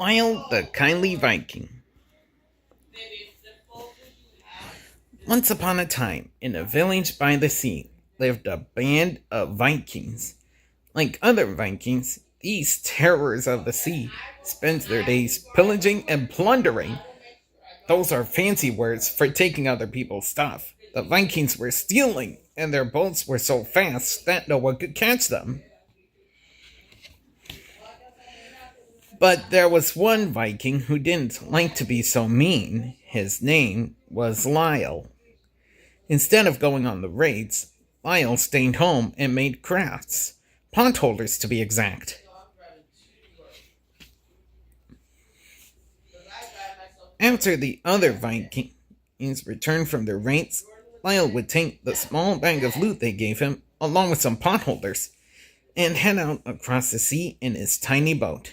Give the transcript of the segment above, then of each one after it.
Lyle the Kindly Viking. Once upon a time, in a village by the sea, lived a band of Vikings. Like other Vikings, these terrors of the sea spent their days pillaging and plundering. Those are fancy words for taking other people's stuff. The Vikings were stealing, and their boats were so fast that no one could catch them. But there was one Viking who didn't like to be so mean. His name was Lyle. Instead of going on the raids, Lyle stayed home and made crafts, potholders to be exact. After the other Vikings returned from their raids, Lyle would take the small bag of loot they gave him, along with some potholders, and head out across the sea in his tiny boat.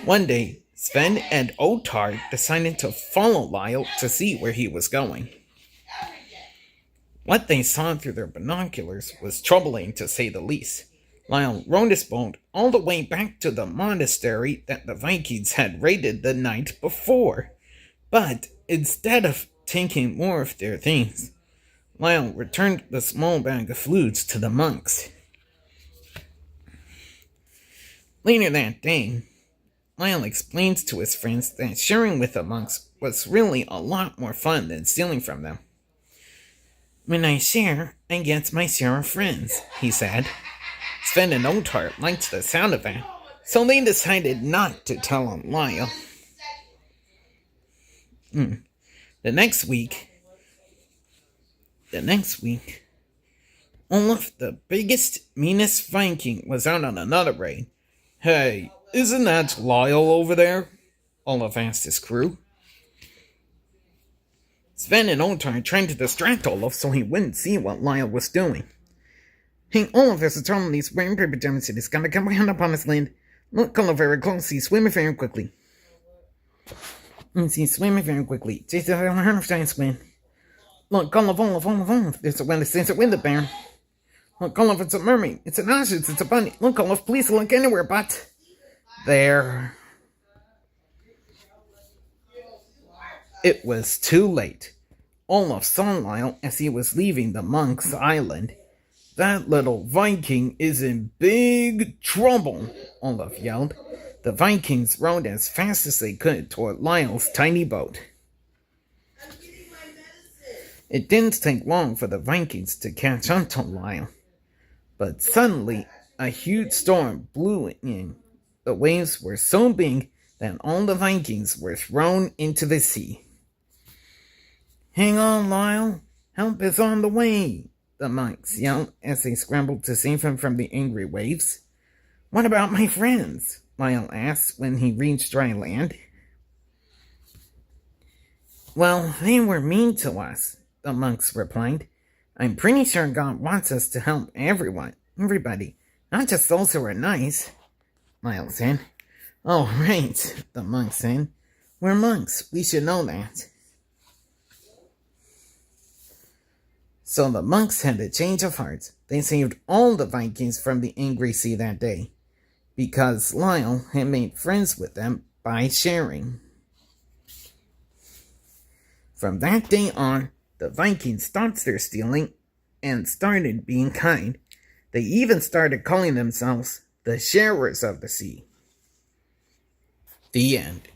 One day, Sven and Otar decided to follow Lyle to see where he was going. What they saw through their binoculars was troubling to say the least. Lyle rowed his boat all the way back to the monastery that the Vikings had raided the night before. But instead of taking more of their things, Lyle returned the small bag of flutes to the monks. Later that day, Lyle explained to his friends that sharing with the monks was really a lot more fun than stealing from them. When I share, I get my share of friends, he said. Sven and Otar liked the sound of that, so they decided not to tell on Lyle. The next week, Olaf, the biggest, meanest Viking, was out on another raid. Hey, isn't that Lyle over there? Olaf asked his crew. Sven and Otar tried to distract Olaf so he wouldn't see what Lyle was doing. Hey, Olaf has to turn on these wearing paper pajamas and he's gonna come behind up on his land. Look, Olaf, very close. He's swimming very quickly. He's swimming very quickly. Jesus, I don't know if I swim. Look, Olaf. There's a window bear. Look, Olaf, it's a mermaid. It's an ostrich. It's a bunny. Look, Olaf, please look anywhere but there. It was too late. Olaf saw Lyle as he was leaving the monk's island. That little Viking is in big trouble, Olaf yelled. The Vikings rowed as fast as they could toward Lyle's tiny boat. It didn't take long for the Vikings to catch up to Lyle. But suddenly, a huge storm blew in. The waves were so big that all the Vikings were thrown into the sea. Hang on, Lyle. Help is on the way, the monks yelled as they scrambled to save him from the angry waves. What about my friends? Lyle asked when he reached dry land. Well, they were mean to us, the monks replied. I'm pretty sure God wants us to help everybody, not just those who are nice, Lyle said. Oh, right, the monk said. We're monks, we should know that. So the monks had a change of heart. They saved all the Vikings from the angry sea that day, because Lyle had made friends with them by sharing. From that day on, the Vikings stopped their stealing and started being kind. They even started calling themselves the Sharers of the Sea. The end.